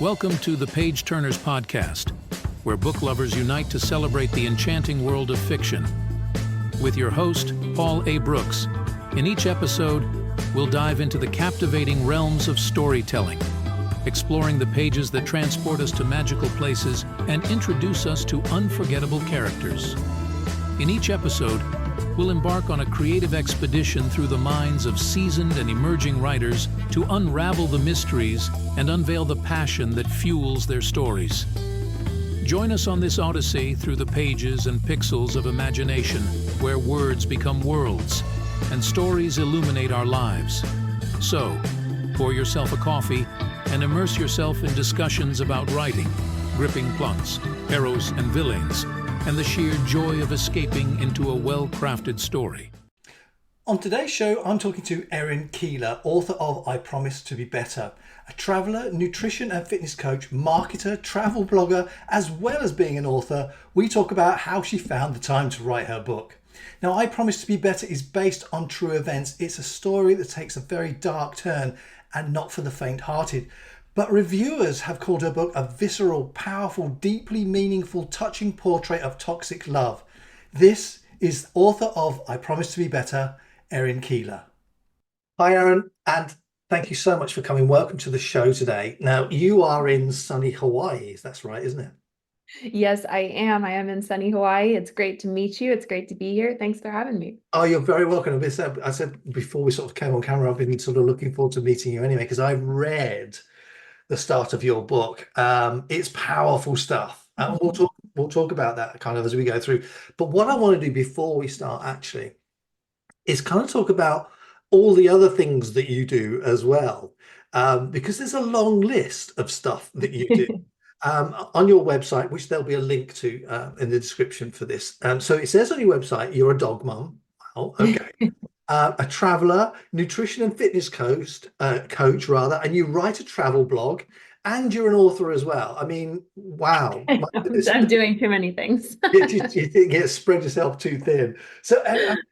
Welcome to the Page Turnerz podcast, where book lovers unite to celebrate the enchanting world of fiction. With your host, Paul A. Brooks. In each episode, we'll dive into the captivating realms of storytelling, exploring the pages that transport us to magical places and introduce us to unforgettable characters. In each episode, we'll embark on a creative expedition through the minds of seasoned and emerging writers to unravel the mysteries and unveil the passion that fuels their stories. Join us on this odyssey through the pages and pixels of imagination, where words become worlds and stories illuminate our lives. So, pour yourself a coffee and immerse yourself in discussions about writing, gripping plots, heroes and villains, and the sheer joy of escaping into a well-crafted story. On today's show, I'm talking to Erinn Keala, author of I Promise to Be Better, a traveller, nutrition and fitness coach, marketer, travel blogger, as well as being an author. We talk about how she found the time to write her book. Now, I Promise to Be Better is based on true events. It's a story that takes a very dark turn and not for the faint-hearted. But reviewers have called her book a visceral, powerful, deeply meaningful, touching portrait of toxic love. This is author of I Promise to Be Better, Erinn Keala. Hi, Erinn, and thank you so much for coming. Welcome to the show today. Now, you are in sunny Hawaii. That's right, isn't it? Yes, I am. I am in sunny Hawaii. It's great to meet you. It's great to be here. Thanks for having me. Oh, you're very welcome. I said before we sort of came on camera, I've been sort of looking forward to meeting you anyway, because I've read the start of your book. It's powerful stuff. And we'll talk about that kind of as we go through. But what I want to do before we start actually is kind of talk about all the other things that you do as well, because there's a long list of stuff that you do on your website, which there'll be a link to in the description for this. So it says on your website, you're a dog mum. Well, okay. A traveller, nutrition and fitness coach, and you write a travel blog, and you're an author as well. I mean, wow. I'm doing too many things. you think you spread yourself too thin. So,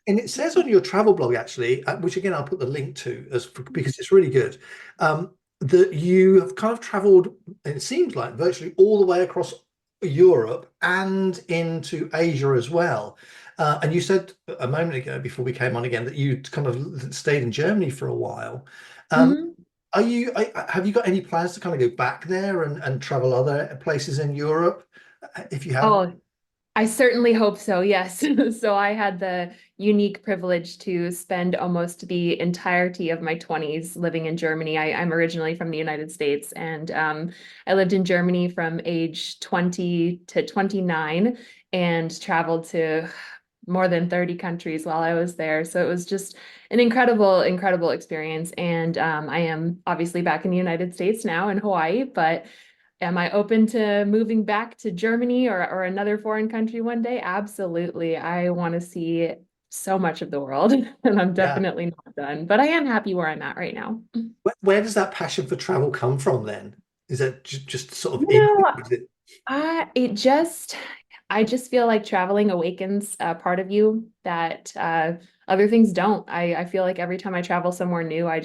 and it says on your travel blog, actually, which again, I'll put the link to because it's really good, that you have kind of travelled, it seems like virtually all the way across Europe and into Asia as well. And you said a moment ago before we came on again that you kind of stayed in Germany for a while. Have you got any plans to kind of go back there and travel other places in Europe, if you have? Oh, I certainly hope so, yes. So I had the unique privilege to spend almost the entirety of my 20s living in Germany. I'm originally from the United States, and I lived in Germany from age 20 to 29 and traveled to more than 30 countries while I was there. So it was just an incredible, incredible experience. And I am obviously back in the United States now in Hawaii, but am I open to moving back to Germany or another foreign country one day? Absolutely. I want to see so much of the world, and I'm definitely not done, but I am happy where I'm at right now. Where does that passion for travel come from then? Is that just sort of I just feel like traveling awakens a part of you that other things don't. I feel like every time I travel somewhere new, I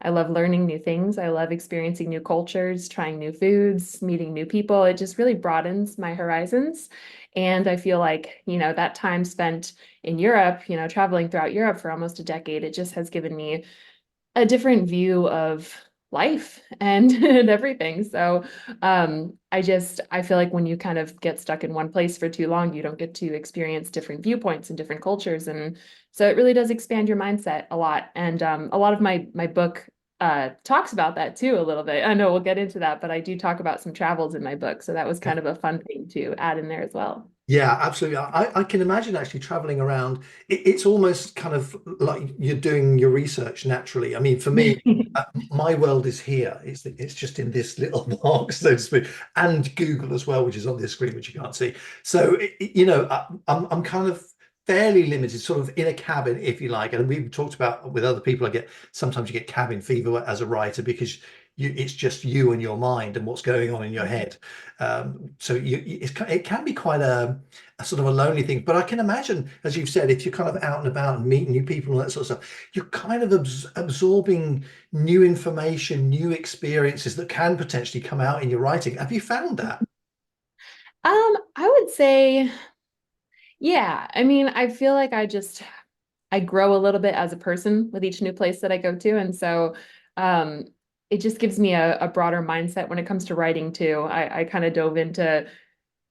love learning new things. I love experiencing new cultures, trying new foods, meeting new people. It just really broadens my horizons. And I feel like, that time spent in Europe, traveling throughout Europe for almost a decade, it just has given me a different view of life and everything. So I feel like when you kind of get stuck in one place for too long, you don't get to experience different viewpoints and different cultures. And so it really does expand your mindset a lot. And a lot of my book talks about that too a little bit. I know we'll get into that, but I do talk about some travels in my book. So that was kind of a fun thing to add in there as well. Yeah, absolutely. I can imagine actually traveling around. It's almost kind of like you're doing your research naturally. I mean, for me, my world is here. It's just in this little box, so to speak, and Google as well, which is on this screen, which you can't see. So, I'm kind of fairly limited, sort of in a cabin, if you like. And we've talked about with other people, sometimes you get cabin fever as a writer because it's just you and your mind and what's going on in your head. So it can be quite a sort of a lonely thing. But I can imagine, as you've said, if you're kind of out and about and meeting new people and that sort of stuff, you're kind of absorbing new information, new experiences that can potentially come out in your writing. Have you found that? I would say, yeah. I mean, I feel like I grow a little bit as a person with each new place that I go to. And so um, it just gives me a broader mindset when it comes to writing too. I kind of dove into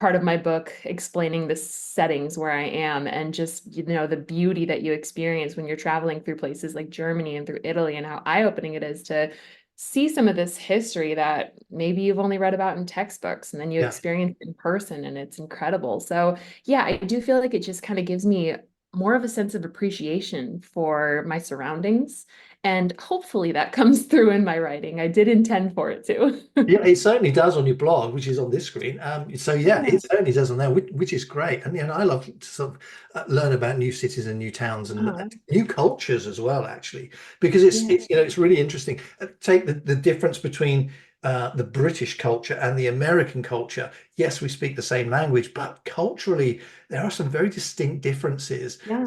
part of my book explaining the settings where I am and just, the beauty that you experience when you're traveling through places like Germany and through Italy, and how eye-opening it is to see some of this history that maybe you've only read about in textbooks and then you Yeah. experience in person, and it's incredible. So yeah, I do feel like it just kind of gives me more of a sense of appreciation for my surroundings. And hopefully that comes through in my writing. I did intend for it to. Yeah, it certainly does on your blog, which is on this screen. So yeah, Yeah. it certainly does on there, which is great. And I love to sort of learn about new cities and new towns and Uh-huh. new cultures as well, actually, because it's it's really interesting. Take the difference between the British culture and the American culture. Yes, we speak the same language, but culturally there are some very distinct differences. Yeah.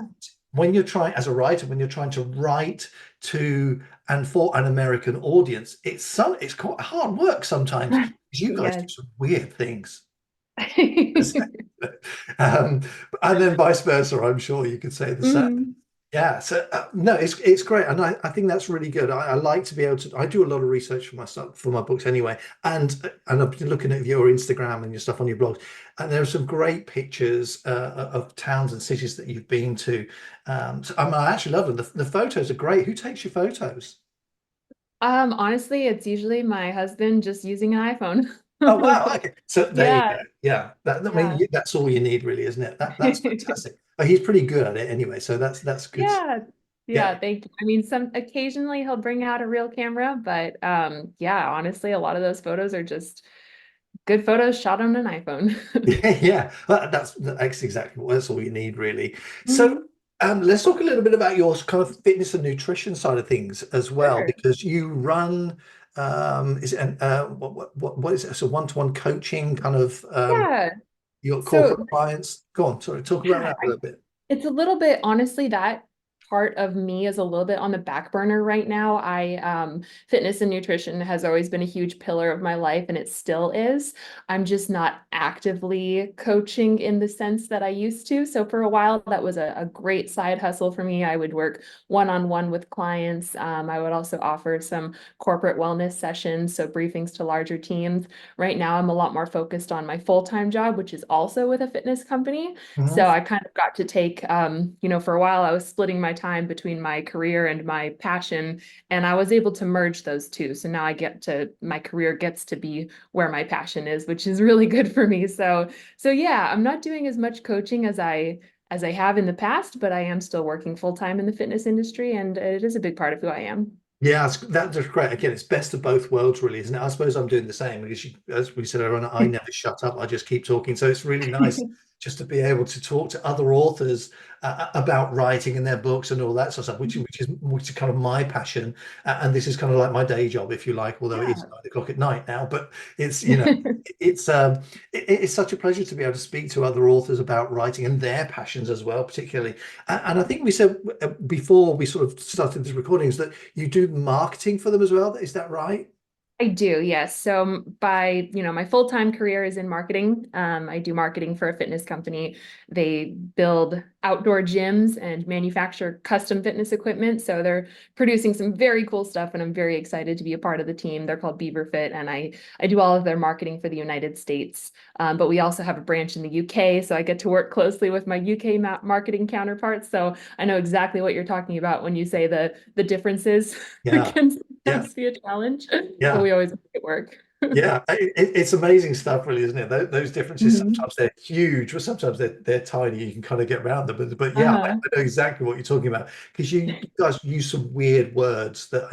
When you're trying, as a writer, when you're trying to write to and for an American audience, it's quite hard work sometimes because you guys do Yes. some weird things. um, and then vice versa, I'm sure you could say the same. Mhm. Yeah, so no, it's great, and I think that's really good. I like to be able to. I do a lot of research for my stuff, for my books anyway, and I've been looking at your Instagram and your stuff on your blog, and there are some great pictures of towns and cities that you've been to. So I actually love them. The photos are great. Who takes your photos? Honestly, it's usually my husband just using an iPhone. Oh wow! Okay, so there you Yeah, go. Yeah, I mean yeah. that's all you need, really, isn't it? That's fantastic. But he's pretty good at it anyway, so that's good. Yeah. Yeah, Yeah, thank you. I mean, some occasionally he'll bring out a real camera, but yeah, honestly, a lot of those photos are just good photos shot on an iPhone. yeah. Well, that's exactly that's all you need, really. So, Mhm. let's talk a little bit about your kind of fitness and nutrition side of things as well, Sure. because you run, is it what is it? So one-to-one coaching kind of Yeah. your corporate So clients. Go on, sorry, talk about yeah, that a little bit. it's a little bit, honestly, that part of me is a little bit on the back burner right now. Fitness and nutrition has always been a huge pillar of my life, and it still is. I'm just not actively coaching in the sense that I used to. So for a while, that was a great side hustle for me. I would work one-on-one with clients. I would also offer some corporate wellness sessions, so briefings to larger teams. Right now, I'm a lot more focused on my full-time job, which is also with a fitness company. So Mhm. I kind of got to take, for a while I was splitting my time between my career and my passion, and I was able to merge those two. So now my career gets to be where my passion is, which is really good for me. So yeah, I'm not doing as much coaching as I have in the past, but I am still working full time in the fitness industry, and it is a big part of who I am. Yeah, that's great. Again, it's best of both worlds, really, isn't it? I suppose I'm doing the same because, as we said earlier, I never shut up. I just keep talking. So it's really nice just to be able to talk to other authors about writing and their books and all that sort of stuff, which is kind of my passion. And this is kind of like my day job, if you like, although it is Yeah. 9 o'clock at night now. But it's it's it's such a pleasure to be able to speak to other authors about writing and their passions as well, particularly. And I think we said before we sort of started this recording is that you do marketing for them as well. Is that right? I do, yes. So my full-time career is in marketing. I do marketing for a fitness company. They build outdoor gyms and manufacture custom fitness equipment. So they're producing some very cool stuff, and I'm very excited to be a part of the team. They're called Beaver Fit, and I do all of their marketing for the United States. But we also have a branch in the UK, so I get to work closely with my UK marketing counterparts. So I know exactly what you're talking about when you say the differences Yeah, can yeah, sometimes be a challenge, but yeah. we always make it work. Yeah, it's amazing stuff, really, isn't it? Those differences, Mhm. sometimes they're huge, or sometimes they're tiny. You can kind of get around them, but yeah, I Uh-huh. know exactly what you're talking about because you guys use some weird words that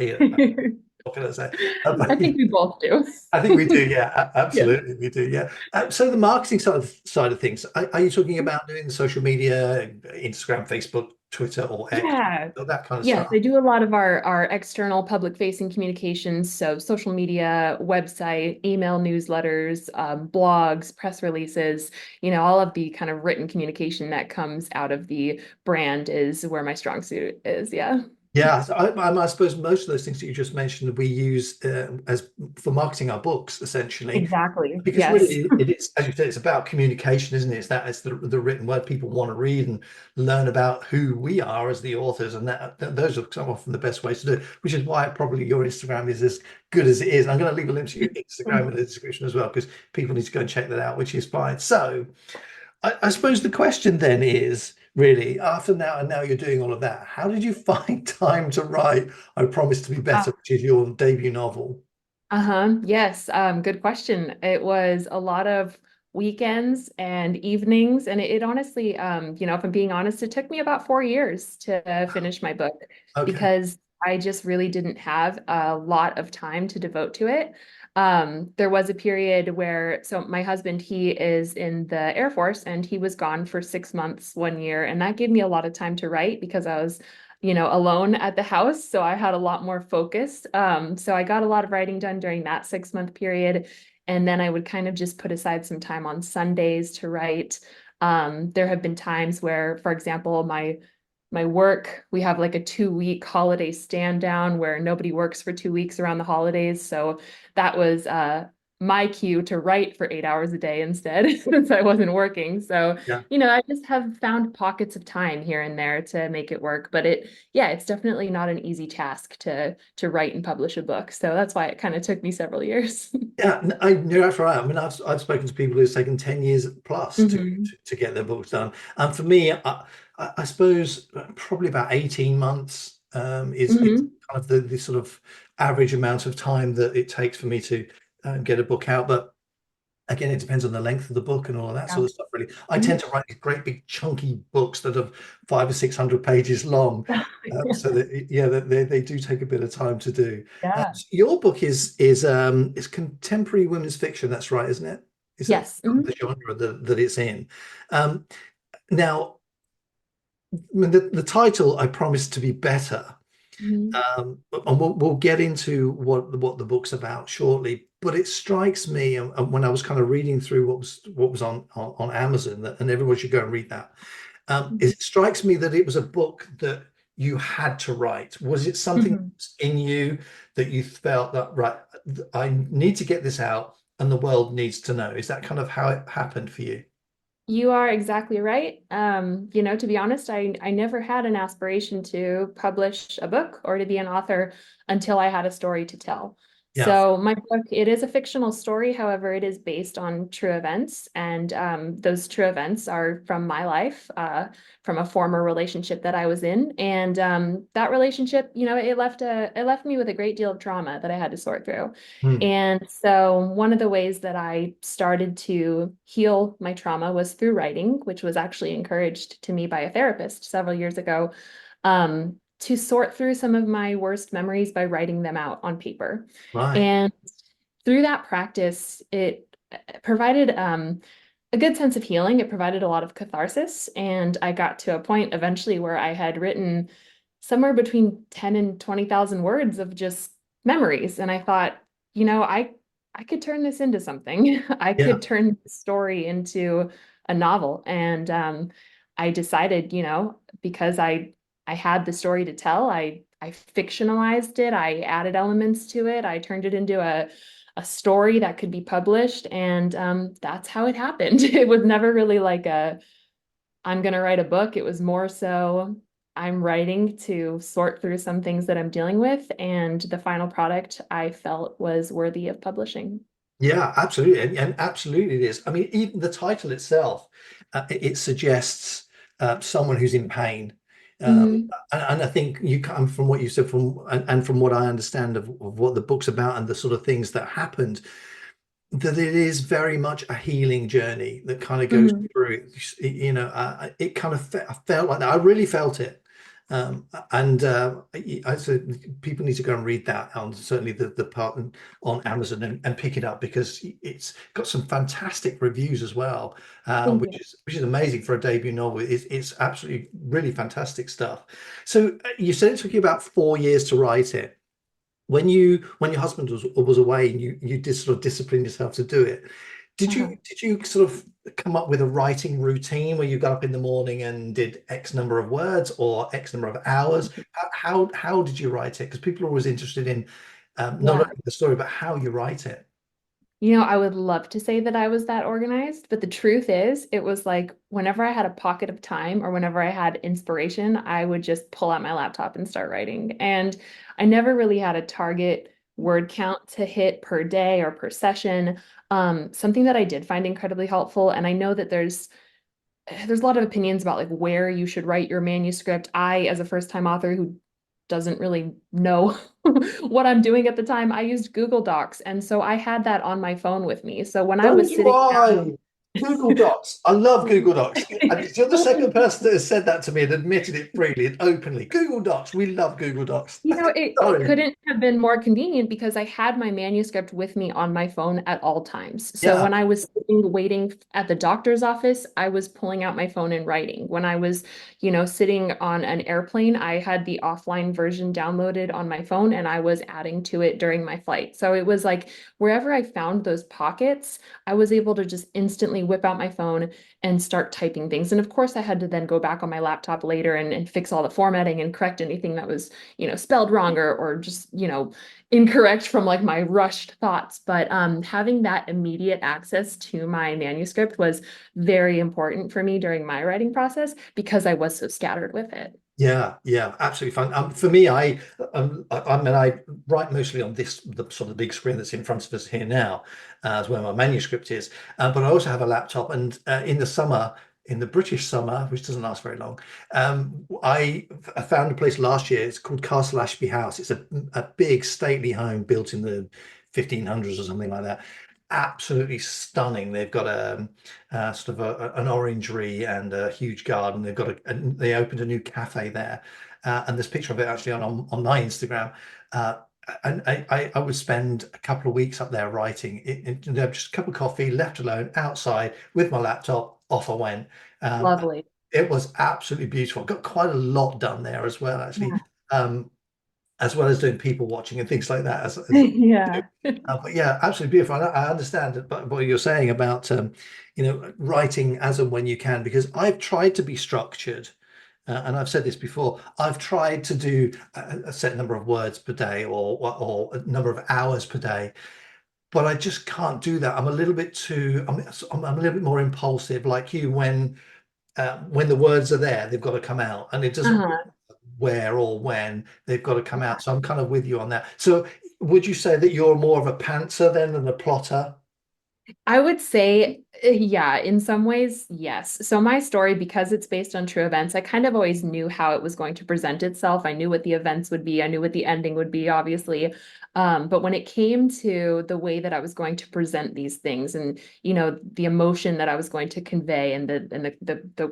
What can I say? I think we both do. I think we do. Yeah, Yeah. absolutely, we do. Yeah. So the marketing side of things, are you talking about doing social media, Instagram, Facebook, Twitter, or X, Yeah. or that kind of Yes, stuff? I do a lot of our external public facing communications. So social media, website, email newsletters, blogs, press releases, all of the kind of written communication that comes out of the brand is where my strong suit is. Yeah. Yeah, so I suppose most of those things that you just mentioned we use as for marketing our books essentially, Exactly. because Yes. really it is, as you said, it's about communication, isn't it? It's the written word. People want to read and learn about who we are as the authors, and those are some often the best ways to do it, which is why probably your Instagram is as good as it is. And I'm going to leave a link to your Instagram in the description as well, because people need to go and check that out, which is fine. So I suppose the question then is really, after now you're doing all of that, how did you find time to write I Promise to Be Better, which is your debut novel? Uh-huh. Yes. Good question. It was a lot of weekends and evenings, and it honestly, if I'm being honest, it took me about 4 years to finish my book Okay. because I just really didn't have a lot of time to devote to it. There was a period where, so my husband, he is in the Air Force and he was gone for 6 months 1 year, and that gave me a lot of time to write because I was alone at the house. So I had a lot more focus. So I got a lot of writing done during that 6 month period. And then I would kind of just put aside some time on Sundays to write. There have been times where, for example, my work, we have like a 2 week holiday stand down where nobody works for 2 weeks around the holidays. So that was my cue to write for 8 hours a day instead, since I wasn't working. So, Yeah. I just have found pockets of time here and there to make it work. But it's definitely not an easy task to write and publish a book. So that's why it kind of took me several years. Yeah, you're that's right. I mean, I've spoken to people who've taken 10 years plus Mhm. to get their books done. And for me, I suppose probably about 18 months is Mhm. kind of the sort of average amount of time that it takes for me to get a book out. But again, it depends on the length of the book and all of that Yeah. sort of stuff, really. I tend Mhm. to write these great big chunky books that are 500 or 600 pages long. So that, yeah, they do take a bit of time to do. Yeah. So your book is contemporary women's fiction. That's right, isn't it? Is that Yes. Mhm. the genre that it's in? Um, Now, I mean, the title, I Promise to Be Better. Mhm. And we'll get into what the book's about shortly. But it strikes me, and when I was kind of reading through what was on Amazon, and everyone should go and read that. It strikes me that it was a book that you had to write. Was it something Mhm. in you that you felt that, right, I need to get this out and the world needs to know? Is that kind of how it happened for you? You are exactly right. To be honest, I never had an aspiration to publish a book or to be an author until I had a story to tell. Yeah. So my book, it is a fictional story. However, it is based on true events, and those true events are from my life, from a former relationship that I was in, and that relationship, it left me with a great deal of trauma that I had to sort through. Hmm. And so one of the ways that I started to heal my trauma was through writing, which was actually encouraged to me by a therapist several years ago, to sort through some of my worst memories by writing them out on paper. Right. And through that practice, it provided a good sense of healing. It provided a lot of catharsis. And I got to a point eventually where I had written somewhere between 10 and 20,000 words of just memories. And I thought, I could turn this into something. I Yeah. could turn the story into a novel. And I decided, because I had the story to tell, I fictionalized it, I added elements to it, I turned it into a story that could be published, and that's how it happened. It was never really like I'm gonna write a book. It was more so I'm writing to sort through some things that I'm dealing with, and the final product I felt was worthy of publishing. Yeah, absolutely. And absolutely it is. I mean, even the title itself, it suggests someone who's in pain. Mhm. And I think you come from what you said and from what I understand of what the book's about and the sort of things that happened, that it is very much a healing journey that kind of goes Mhm. through, it kind of I felt like that. I really felt it. And I said people need to go and read that on certainly the part on Amazon and pick it up because it's got some fantastic reviews as well, Thank you. which is amazing for a debut novel. It's absolutely really fantastic stuff. So you said it took you about 4 years to write it. When your husband was away and you did sort of discipline yourself to do it, Uh-huh. did you sort of come up with a writing routine where you got up in the morning and did X number of words or X number of hours? How did you write it? Because people are always interested in not Yeah. only the story but how you write it. I would love to say that I was that organized, but the truth is, it was like whenever I had a pocket of time or whenever I had inspiration, I would just pull out my laptop and start writing. And I never really had a target word count to hit per day or per session. Something that I did find incredibly helpful, and I know that there's a lot of opinions about like where you should write your manuscript. I, as a first-time author who doesn't really know what I'm doing at the time, I used Google Docs. And so I had that on my phone with me. So when I So was do sitting down, I. Google Docs. I love Google Docs. And you're the second person that has said that to me and admitted it freely and openly. Google Docs. We love Google Docs. it Sorry. couldn't have been more convenient because I had my manuscript with me on my phone at all times. So Yeah. when I was sitting waiting at the doctor's office, I was pulling out my phone and writing. When I was, sitting on an airplane, I had the offline version downloaded on my phone and I was adding to it during my flight. So it was like wherever I found those pockets, I was able to just instantly whip out my phone and start typing things. And of course, I had to then go back on my laptop later and fix all the formatting and correct anything that was spelled wrong or just, incorrect from like my rushed thoughts. But having that immediate access to my manuscript was very important for me during my writing process because I was so scattered with it. Yeah, yeah, absolutely fine. For me, I mean, I write mostly on the sort of big screen that's in front of us here now, as where my manuscript is. But I also have a laptop, and in the summer, in the British summer, which doesn't last very long, I found a place last year. It's called Castle Ashby House. It's a big stately home built in the 1500s or something like that. Absolutely stunning. They've got sort of an orangery and a huge garden. They opened a new cafe there, and there's a picture of it actually on my Instagram. Uh, and I would spend a couple of weeks up there writing just a cup of coffee, left alone outside with my laptop. Off I went. Um, Lovely. it was absolutely beautiful. Got quite a lot done there as well, actually, Yeah. as well as doing people watching and things like that. Yeah. But yeah, absolutely beautiful. I understand what you're saying about writing as and when you can, because I've tried to be structured, and I've said this before. I've tried to do a set number of words per day or a number of hours per day, but I just can't do that. I'm a little bit too. I'm a little bit more impulsive, like you. When the words are there, they've got to come out, and it doesn't Uh-huh. where or when they've got to come out. So I'm kind of with you on that. So would you say that you're more of a pantser then than a plotter? I would say, yeah, in some ways, yes. So my story, because it's based on true events, I kind of always knew how it was going to present itself. I knew what the events would be. I knew what the ending would be, obviously. But when it came to the way that I was going to present these things and, the emotion that I was going to convey and the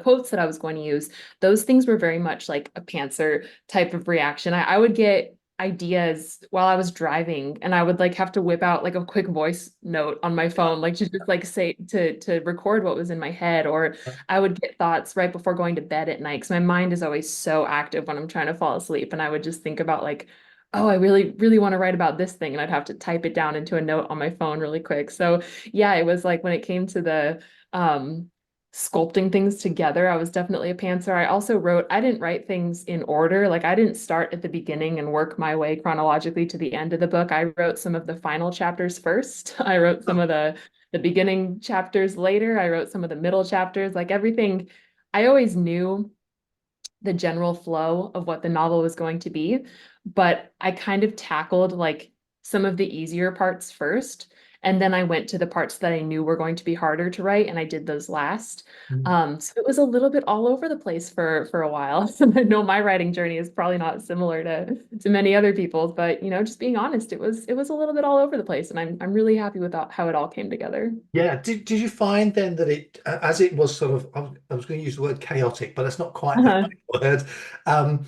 quotes that I was going to use, those things were very much like a pantser type of reaction. I would get ideas while I was driving and I would like have to whip out like a quick voice note on my phone like to just like say to record what was in my head, or I would get thoughts right before going to bed at night because my mind is always so active when I'm trying to fall asleep, and I would just think about like, oh, I really really want to write about this thing, and I'd have to type it down into a note on my phone really quick. So yeah, it was like when it came to the sculpting things together, I was definitely a pantser. I didn't write things in order. Like I didn't start at the beginning and work my way chronologically to the end of the book. I wrote some of the final chapters first. I wrote some of the beginning chapters later. I wrote some of the middle chapters, like everything. I always knew the general flow of what the novel was going to be, but I kind of tackled like some of the easier parts first. And then I went to the parts that I knew were going to be harder to write, and I did those last. Mm. So it was a little bit all over the place for a while. And I know my writing journey is probably not similar to many other people's, but just being honest, it was a little bit all over the place, and I'm really happy with how it all came together. Yeah. Did you find then that as it was sort of, I was going to use the word chaotic, but that's not quite the Uh-huh. right word. Um,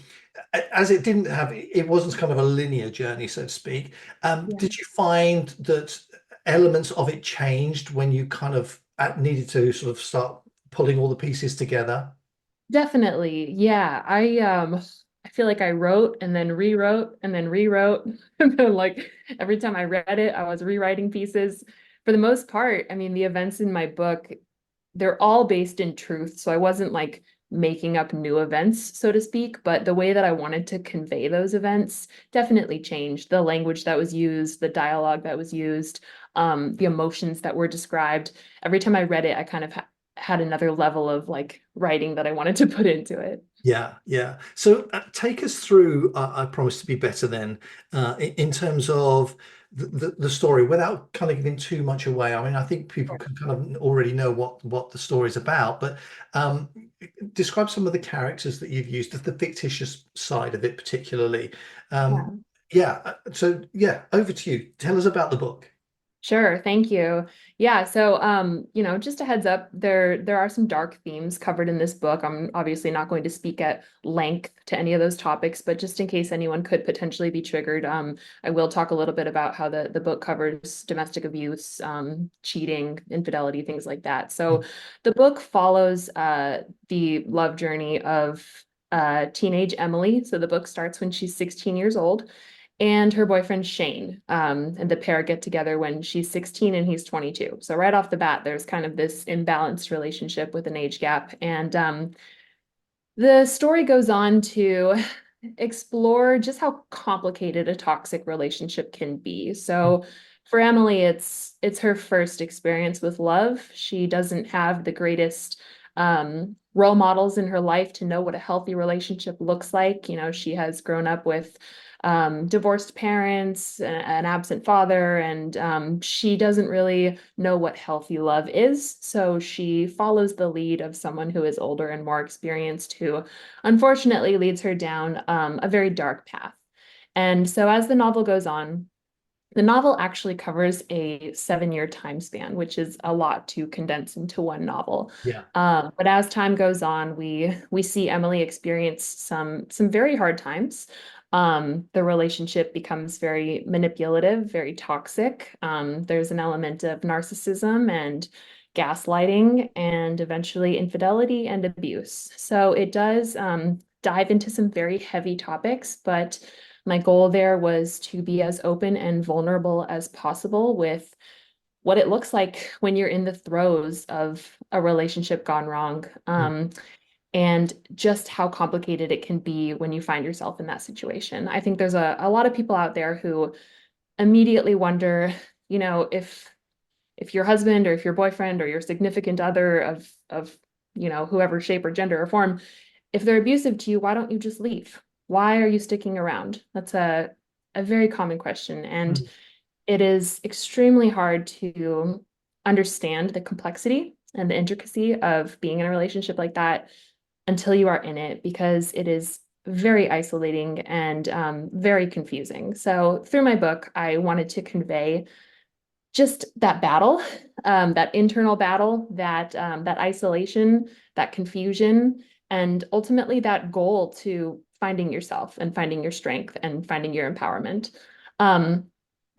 as it didn't have, it wasn't kind of a linear journey, so to speak. Yeah. Did you find that elements of it changed when you kind of needed to sort of start pulling all the pieces together? Definitely. Yeah. I feel like I wrote and then rewrote and then rewrote. And then like every time I read it, I was rewriting pieces. For the most part, I mean, the events in my book, they're all based in truth. So I wasn't like making up new events, so to speak, but the way that I wanted to convey those events definitely changed. The language that was used, the dialogue that was used, the emotions that were described. Every time I read it, I kind of had another level of like writing that I wanted to put into it. Yeah, yeah. So take us through, I promise to be better then, in terms of the story without kind of giving too much away. I mean, I think people can kind of already know what the story's about, but um, describe some of the characters that you've used, the fictitious side of it particularly. Yeah. Yeah, so yeah, over to you. Tell us about the book. Sure, thank you. Yeah, so just a heads up, there are some dark themes covered in this book. I'm obviously not going to speak at length to any of those topics, but just in case anyone could potentially be triggered, I will talk a little bit about how the book covers domestic abuse, cheating, infidelity, things like that. So the book follows the love journey of teenage Emily. So the book starts when she's 16 years old and her boyfriend Shane. And the pair get together when she's 16 and he's 22. So right off the bat, there's kind of this imbalanced relationship with an age gap. And the story goes on to explore just how complicated a toxic relationship can be. So for Emily, it's her first experience with love. She doesn't have the greatest role models in her life to know what a healthy relationship looks like. She has grown up with divorced parents, an absent father, and she doesn't really know what healthy love is. So she follows the lead of someone who is older and more experienced, who unfortunately leads her down a very dark path. And so as the novel goes on, the novel actually covers a 7-year time span, which is a lot to condense into one novel. Yeah. But as time goes on, we see Emily experience some very hard times. The relationship becomes very manipulative, very toxic. There's an element of narcissism and gaslighting, and eventually infidelity and abuse. So it does dive into some very heavy topics, but my goal there was to be as open and vulnerable as possible with what it looks like when you're in the throes of a relationship gone wrong, and just how complicated it can be when you find yourself in that situation. I think there's a lot of people out there who immediately wonder, if your husband or if your boyfriend or your significant other of whoever shape or gender or form, if they're abusive to you, why don't you just leave? Why are you sticking around? That's a very common question. And Mm. it is extremely hard to understand the complexity and the intricacy of being in a relationship like that until you are in it, because it is very isolating and very confusing. So through my book, I wanted to convey just that battle, that internal battle, that isolation, that confusion, and ultimately that goal to finding yourself and finding your strength and finding your empowerment. Um,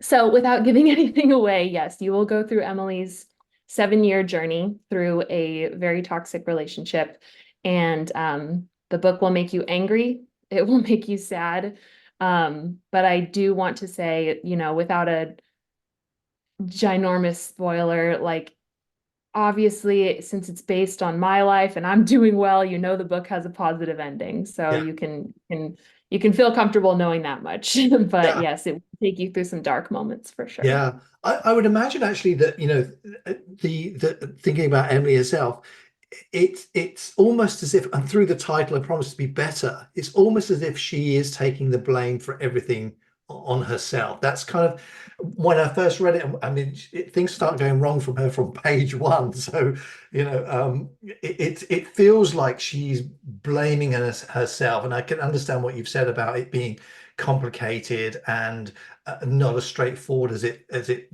so without giving anything away, yes, you will go through Emily's 7-year journey through a very toxic relationship, and the book will make you angry. It will make you sad. But I do want to say, without a ginormous spoiler, like obviously since it's based on my life and I'm doing well, the book has a positive ending. So Yeah. you can feel comfortable knowing that much. But Yeah. yes, it will take you through some dark moments for sure. Yeah, I would imagine actually that the thinking about Emily herself, it's almost as if, and through the title, I promise to be better. It's almost as if she is taking the blame for everything on herself. That's kind of when I first read it. I mean, things start going wrong from her from page one. So, it feels like she's blaming herself, and I can understand what you've said about it being complicated and not as straightforward as it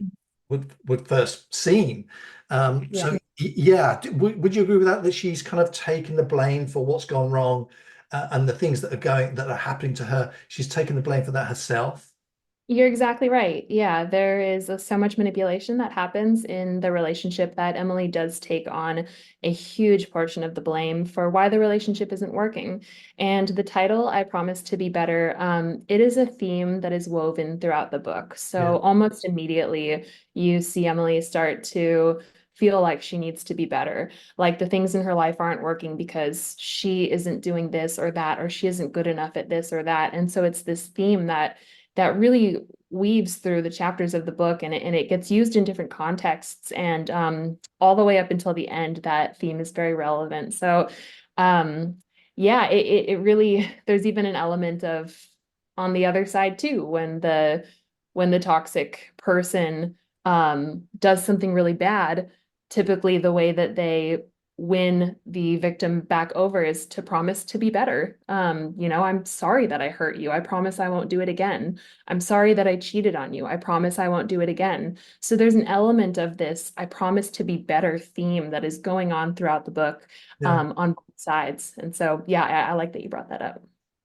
would first seem. Yeah. Yeah, would you agree with that? That she's kind of taken the blame for what's gone wrong, and the things that are happening to her. She's taken the blame for that herself. You're exactly right. Yeah, there is so much manipulation that happens in the relationship that Emily does take on a huge portion of the blame for why the relationship isn't working. And the title, I Promise to Be Better, it is a theme that is woven throughout the book. Yeah, So almost immediately, you see Emily start to feel like she needs to be better, like the things in her life aren't working because she isn't doing this or that, or she isn't good enough at this or that. And so it's this theme that really weaves through the chapters of the book, and it gets used in different contexts, and all the way up until the end, that theme is very relevant. So yeah, it really, there's even an element of on the other side too, when the toxic person does something really bad, typically the way that they win the victim back over is to promise to be better. I'm sorry that I hurt you. I promise I won't do it again. I'm sorry that I cheated on you. I promise I won't do it again. So there's an element of this I promise to be better theme that is going on throughout the book, yeah. on both sides. And so, yeah, I like that you brought that up.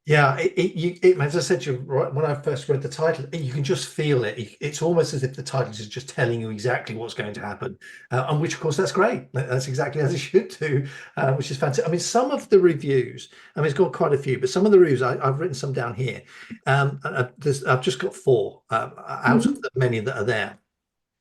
Yeah, as I said to you right when I first read the title, you can just feel it. It's almost as if the title is just telling you exactly what's going to happen, and which, of course, that's great. That's exactly as it should do, which is fantastic. I mean, some of the reviews, I mean, it's got quite a few, but some of the reviews, I've written some down here. I've just got four out of Mhm. the many that are there.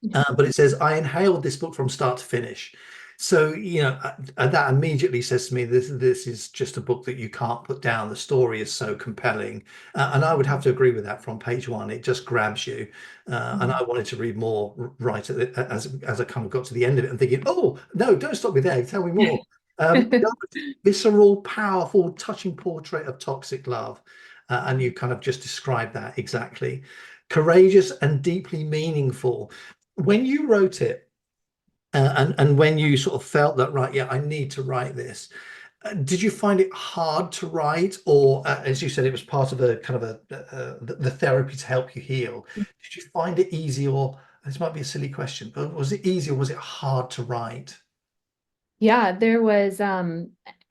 But it says, I inhaled this book from start to finish. So, that immediately says to me, this is just a book that you can't put down. The story is so compelling. And I would have to agree with that from page one. It just grabs you. And I wanted to read more right as I kind of got to the end of it and thinking, oh, no, don't stop me there. Tell me more. Visceral, powerful, touching portrait of toxic love. And you kind of just described that exactly. Courageous and deeply meaningful. When you wrote it, and when you sort of felt that, right, yeah, I need to write this, did you find it hard to write, or as you said, it was part of a kind of the therapy to help you heal? Did you find it easy, or this might be a silly question, but was it easy or was it hard to write? Yeah, there was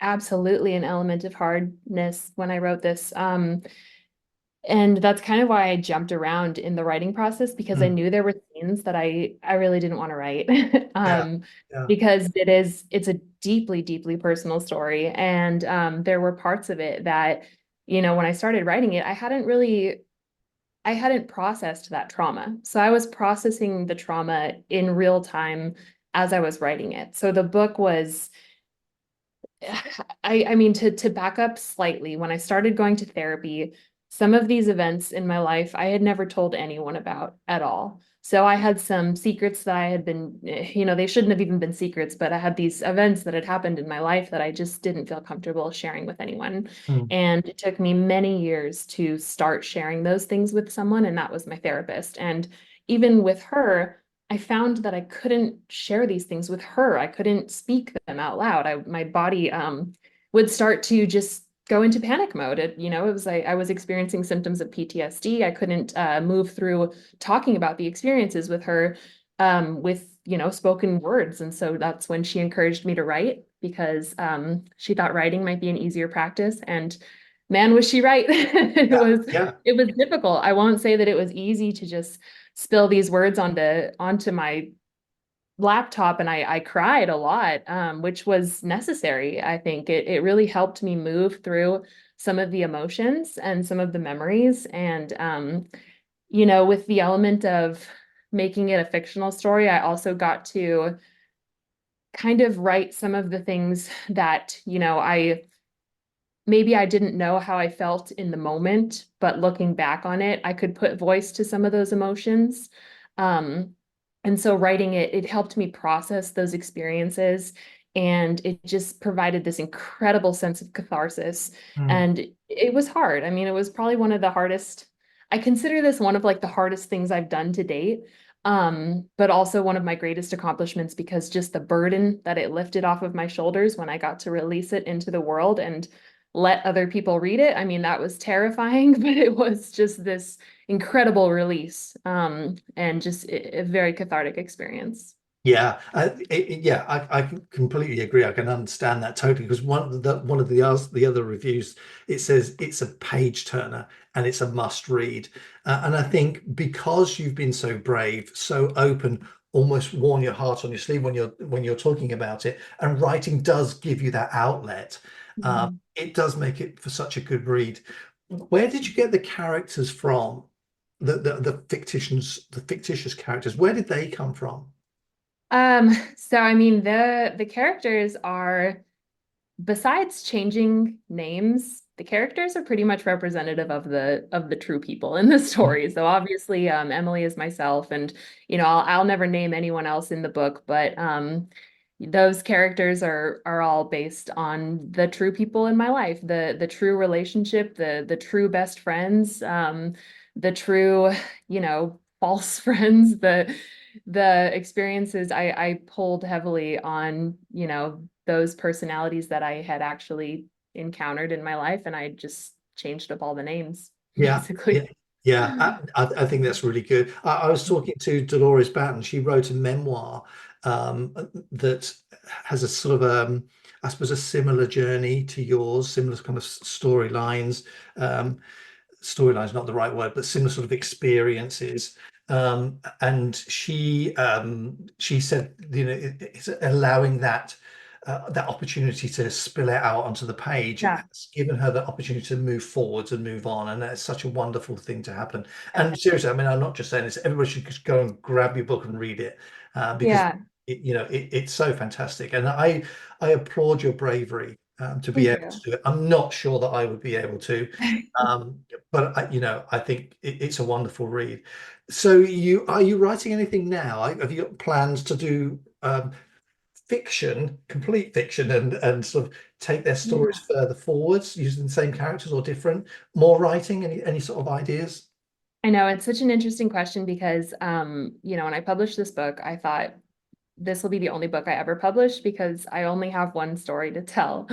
absolutely an element of hardness when I wrote this. And that's kind of why I jumped around in the writing process, because I Mm, knew there were scenes that I really didn't want to write. yeah, yeah. Because it's a deeply, deeply personal story. And there were parts of it that, when I started writing it, I hadn't processed that trauma. So I was processing the trauma in real time as I was writing it. So the book was I mean, to back up slightly, when I started going to therapy, some of these events in my life I had never told anyone about at all. So I had some secrets that I had been, they shouldn't have even been secrets, but I had these events that had happened in my life that I just didn't feel comfortable sharing with anyone. Mm, And it took me many years to start sharing those things with someone, and that was my therapist. And even with her, I found that I couldn't share these things with her. I couldn't speak them out loud. My body would start to just go into panic mode. It was like I was experiencing symptoms of PTSD. I couldn't move through talking about the experiences with her with spoken words. And so that's when she encouraged me to write, because she thought writing might be an easier practice. And man, was she right. yeah, yeah, It was difficult. I won't say that it was easy to just spill these words onto my laptop, and I cried a lot, which was necessary. I think it really helped me move through some of the emotions and some of the memories. And with the element of making it a fictional story, I also got to kind of write some of the things that, maybe I didn't know how I felt in the moment, but looking back on it, I could put voice to some of those emotions. Um, and so writing it, it helped me process those experiences. And it just provided this incredible sense of catharsis. mm, And it was hard. I mean, it was probably one of the hardest. I consider this one of like the hardest things I've done to date. But also one of my greatest accomplishments because just the burden that it lifted off of my shoulders when I got to release it into the world and let other people read it. I mean, that was terrifying, but it was just this incredible release, and just a very cathartic experience. Yeah, yeah, I can completely agree. I can understand that totally because one of the other reviews, it says it's a page turner and it's a must read. And I think because you've been so brave, so open, almost worn your heart on your sleeve when you're talking about it, and writing does give you that outlet. Mhm. It does make it for such a good read. Where did you get the characters from? The fictitious characters. Where did they come from? So I mean the characters are, besides changing names, the characters are pretty much representative of the true people in the story. So obviously, Emily is myself, and I'll never name anyone else in the book, but those characters are all based on the true people in my life, the true relationship, the true best friends, the true, false friends, the experiences. I pulled heavily on, those personalities that I had actually encountered in my life, and I just changed up all the names, Yeah, basically. yeah, yeah. I think that's really good. I was talking to Dolores Batten. She wrote a memoir that has a sort of I suppose a similar journey to yours, similar kind of storylines. Um, Storyline's not the right word, but similar sort of experiences. And she said, it's allowing that opportunity to spill it out onto the page Yeah. has given her the opportunity to move forwards and move on, and that's such a wonderful thing to happen. And seriously, I mean, I'm not just saying this; everybody should just go and grab your book and read it because Yeah. it's so fantastic, and I applaud your bravery to be Thank able to you. do it. I'm not sure that I would be able to, but I think it's a wonderful read. So are you writing anything now? Have you got plans to do fiction, complete fiction, and sort of take their stories Yeah. further forwards using the same characters or different, more writing? Any sort of ideas? I know it's such an interesting question because, when I published this book, I thought this will be the only book I ever publish because I only have one story to tell.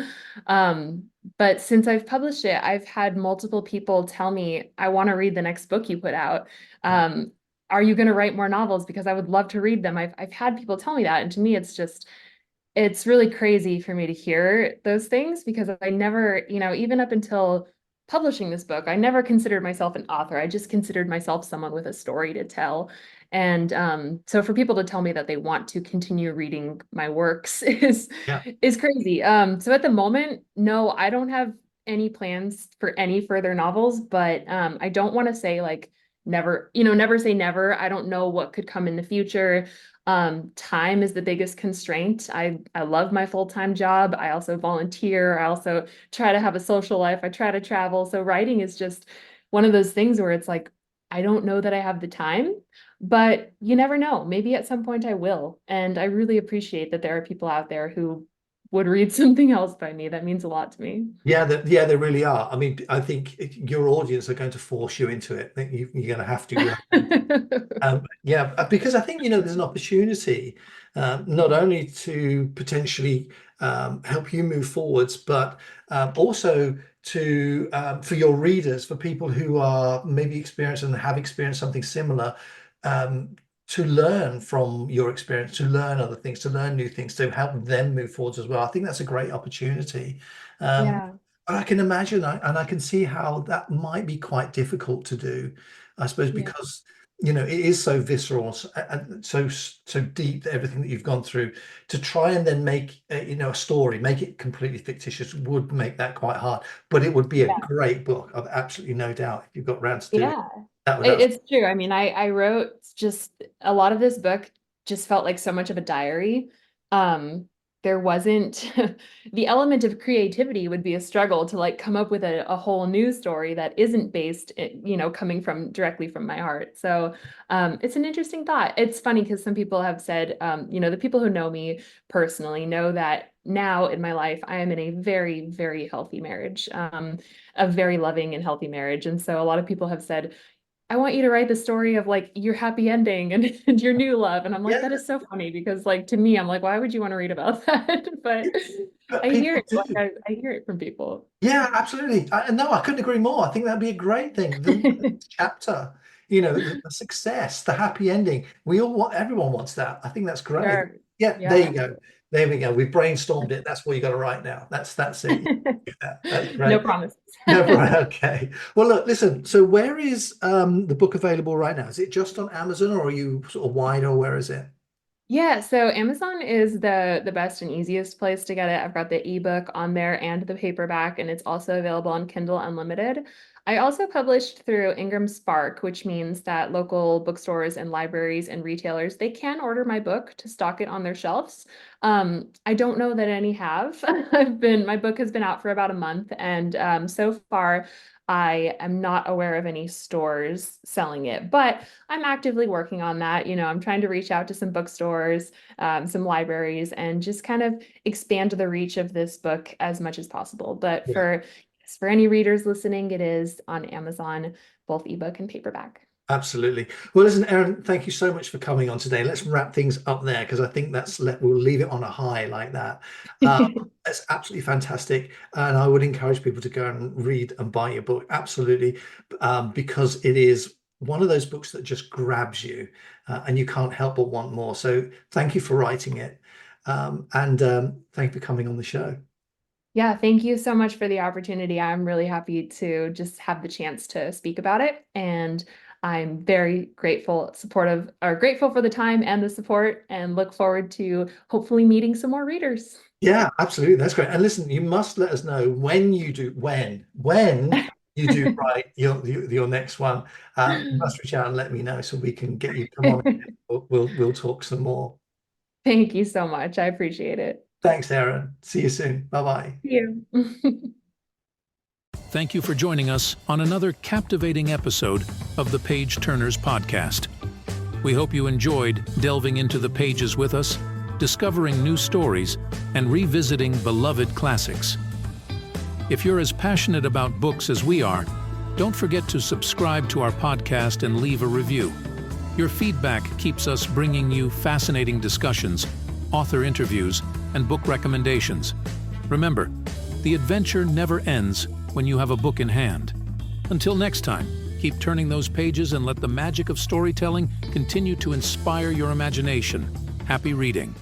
Um, but since I've published it, I've had multiple people tell me, I want to read the next book you put out. Yeah, Are you going to write more novels? Because I would love to read them. I've had people tell me that. And to me, it's really crazy for me to hear those things because I never, even up until publishing this book, I never considered myself an author. I just considered myself someone with a story to tell. And so for people to tell me that they want to continue reading my works yeah, is crazy. So at the moment, no, I don't have any plans for any further novels, but I don't want to say like never, never say never. I don't know what could come in the future. Time is the biggest constraint. I love my full-time job. I also volunteer. I also try to have a social life. I try to travel. So writing is just one of those things where it's like, I don't know that I have the time, but you never know. Maybe at some point I will. And I really appreciate that there are people out there who would read something else by me. That means a lot to me. yeah. Yeah, they really are. I mean, I think your audience are going to force you into it. I think you're going to have to. Yeah, because I think there's an opportunity not only to potentially help you move forwards, but also to for your readers, for people who are maybe experienced and have experienced something similar, um, to learn from your experience, to learn other things, to learn new things, to help them move forwards as well. I think that's a great opportunity. Um, Yeah. but I can imagine, and I can see how that might be quite difficult to do. I suppose Yeah. because it is so visceral and so deep, everything that you've gone through, to try and then make a story, make it completely fictitious would make that quite hard, but it would be a Yeah. great book. I've absolutely no doubt if you've got round to do it, Yeah. that's It's true. I mean, I wrote just a lot of this book just felt like so much of a diary. Um, there wasn't the element of creativity would be a struggle to like come up with a whole new story that isn't based, coming from directly from my heart. So it's an interesting thought. It's funny because some people have said, the people who know me personally know that now in my life, I am in a very, very healthy marriage. A very loving and healthy marriage. And so a lot of people have said, I want you to write the story of like your happy ending and your new love. And I'm like, Yeah, that is so funny because like to me, I'm like, why would you want to read about that? But but I hear people it, like do. I hear it from people. Yeah, absolutely. No, I couldn't agree more. I think that'd be a great thing. The next chapter, the success, the happy ending. Everyone wants that. I think that's great. Sure. Yeah, there Yeah. you go. There we go. We've brainstormed it. That's what you got to write now. That's it. Yeah, that's No great. promises. No, right, okay. Well, look, listen. So, where is the book available right now? Is it just on Amazon, or are you sort of wide, or where is it? Yeah, so Amazon is the best and easiest place to get it. I've got the ebook on there and the paperback, and it's also available on Kindle Unlimited. I also published through Ingram Spark, which means that local bookstores and libraries and retailers, they can order my book to stock it on their shelves. I don't know that any have. My book has been out for about a month, and so far I am not aware of any stores selling it, but I'm actively working on that. I'm trying to reach out to some bookstores, some libraries, and just kind of expand the reach of this book as much as possible. But Yeah. for any readers listening, it is on Amazon, both ebook and paperback. Absolutely. Well, listen, Erin, thank you so much for coming on today. Let's wrap things up there because I think we'll leave it on a high like that. That's absolutely fantastic, and I would encourage people to go and read and buy your book. Absolutely, because it is one of those books that just grabs you, and you can't help but want more. So, thank you for writing it, and thank you for coming on the show. Yeah, thank you so much for the opportunity. I'm really happy to just have the chance to speak about it. And I'm very grateful for the time and the support, and look forward to hopefully meeting some more readers. Yeah, absolutely. That's great. And listen, you must let us know when you do write your next one. You must reach out and let me know so we can get you to come on. We'll talk some more. Thank you so much. I appreciate it. Thanks, Erin. See you soon. Bye bye. See you. Thank you for joining us on another captivating episode of the Page Turnerz podcast. We hope you enjoyed delving into the pages with us, discovering new stories, and revisiting beloved classics. If you're as passionate about books as we are, don't forget to subscribe to our podcast and leave a review. Your feedback keeps us bringing you fascinating discussions, author interviews, and book recommendations. Remember, the adventure never ends when you have a book in hand. Until next time, keep turning those pages and let the magic of storytelling continue to inspire your imagination. Happy reading.